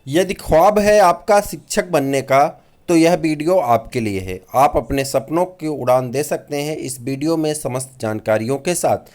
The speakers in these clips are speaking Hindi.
यदि ख्वाब है आपका शिक्षक बनने का तो यह वीडियो आपके लिए है। आप अपने सपनों की उड़ान दे सकते हैं इस वीडियो में समस्त जानकारियों के साथ।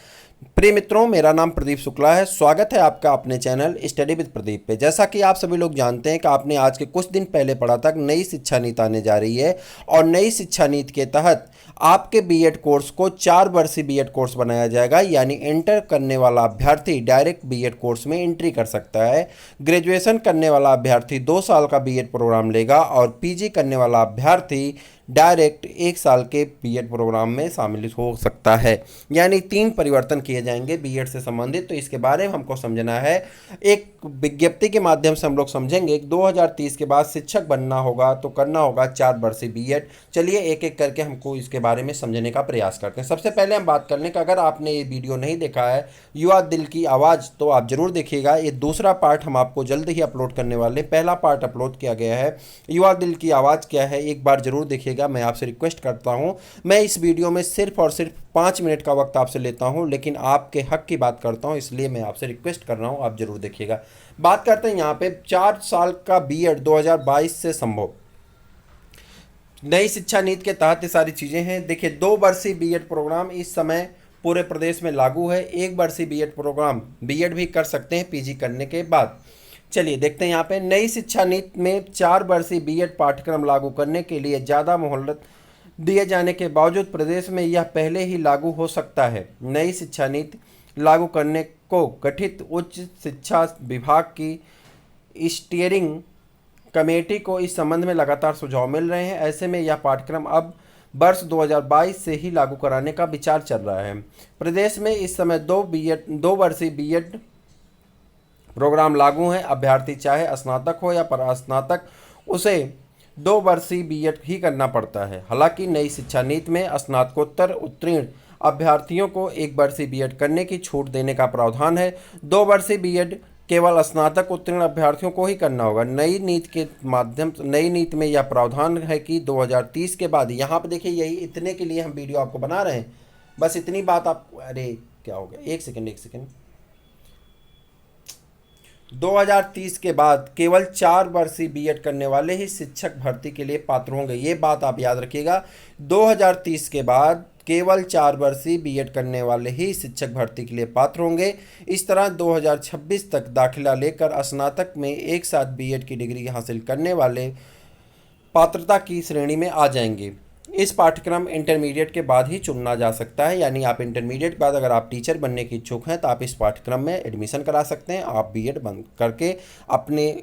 प्रिय मित्रों, मेरा नाम प्रदीप शुक्ला है। स्वागत है आपका अपने चैनल स्टडी विद प्रदीप पे। जैसा कि आप सभी लोग जानते हैं कि आपने आज के कुछ दिन पहले पढ़ा था कि नई शिक्षा नीति आने जा रही है और नई शिक्षा नीति के तहत आपके बीएड कोर्स को 4 वर्षीय बीएड कोर्स बनाया जाएगा। यानी इंटर करने वाला अभ्यर्थी डायरेक्ट बीएड कोर्स में एंट्री कर सकता है। ग्रेजुएशन करने वाला अभ्यर्थी 2 साल का बीएड प्रोग्राम लेगा और पीजी करने वाला अभ्यर्थी डायरेक्ट 1 साल के बीएड प्रोग्राम में शामिल हो सकता है। यानी 3 परिवर्तन किए जाएंगे बीएड से संबंधित। तो इसके बारे में हमको समझना है। एक विज्ञप्ति के माध्यम से हम लोग समझेंगे कि 2030 के बाद शिक्षक बनना होगा तो करना होगा 4 वर्षीय बीएड। चलिए एक एक करके हमको इसके बारे में समझने का प्रयास करते हैं। सबसे पहले हम बात कर लें कि अगर आपने ये वीडियो नहीं देखा है युवा दिल की आवाज़ तो आप जरूर देखिएगा। ये दूसरा पार्ट हम आपको जल्द ही अपलोड करने वाले। पहला पार्ट अपलोड किया गया है, युवा दिल की आवाज़ क्या है, एक बार जरूर देखिएगा। मैं आपसे रिक्वेस्ट करता हूं। मैं इस वीडियो में सिर्फ और सिर्फ 5 मिनट का वक्त आपसे लेता हूं, लेकिन आपके हक की बात करता हूं, इसलिए मैं आपसे रिक्वेस्ट कर रहा हूं, आप जरूर देखिएगा। बात करते हैं यहां पे 4 साल का बीएड 2022 से संभव। नई शिक्षा नीति के तहत ये सारी चीज़ें हैं। देखिए, 2 वर्षीय बीएड प्रोग्राम इस समय पूरे प्रदेश में लागू है। 1 वर्षीय बीएड प्रोग्राम बीएड भी कर सकते हैं पीजी करने के बाद। चलिए देखते हैं यहाँ पे नई शिक्षा नीति में 4 वर्षीय बीएड पाठ्यक्रम लागू करने के लिए ज़्यादा मोहलत दिए जाने के बावजूद प्रदेश में यह पहले ही लागू हो सकता है। नई शिक्षा नीति लागू करने को गठित उच्च शिक्षा विभाग की स्टीयरिंग कमेटी को इस संबंध में लगातार सुझाव मिल रहे हैं। ऐसे में यह पाठ्यक्रम अब वर्ष 2022 से ही लागू कराने का विचार चल रहा है। प्रदेश में इस समय 2 वर्षीय बीएड प्रोग्राम लागू हैं। अभ्यर्थी चाहे स्नातक हो या परास्नातक, उसे 2 वर्षीय बीएड ही करना पड़ता है। हालांकि नई शिक्षा नीति में स्नातकोत्तर उत्तीर्ण अभ्यर्थियों को 1 वर्षीय बीएड करने की छूट देने का प्रावधान है। 2 वर्षीय बीएड केवल स्नातक उत्तीर्ण अभ्यर्थियों को ही करना होगा। नई नीति में यह प्रावधान है कि 2030 के बाद, यहाँ पे देखिए, यही इतने के लिए हम वीडियो आपको बना रहे हैं। बस इतनी बात आप, अरे क्या हो गया, एक सेकेंड। 2030 के बाद केवल 4 वर्षीय बीएड करने वाले ही शिक्षक भर्ती के लिए पात्र होंगे। ये बात आप याद रखिएगा। 2030 के बाद केवल 4 वर्षीय बीएड करने वाले ही शिक्षक भर्ती के लिए पात्र होंगे। इस तरह 2026 तक दाखिला लेकर स्नातक में एक साथ बीएड की डिग्री हासिल करने वाले पात्रता की श्रेणी में आ जाएंगे। इस पाठ्यक्रम इंटरमीडिएट के बाद ही चुना जा सकता है। यानी आप इंटरमीडिएट के बाद अगर आप टीचर बनने की इच्छुक हैं तो आप इस पाठ्यक्रम में एडमिशन करा सकते हैं। आप बीएड बंद करके अपने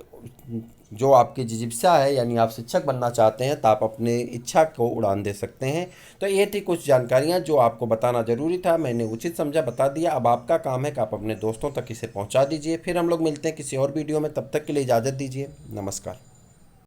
जो आपकी जिज्ञासा है, यानी आप शिक्षक बनना चाहते हैं, तो आप अपने इच्छा को उड़ान दे सकते हैं। तो ये थी कुछ जानकारियाँ जो आपको बताना जरूरी था। मैंने उचित समझा, बता दिया। अब आपका काम है कि आप अपने दोस्तों तक इसे पहुँचा दीजिए। फिर हम लोग मिलते हैं किसी और वीडियो में। तब तक के लिए इजाज़त दीजिए। नमस्कार।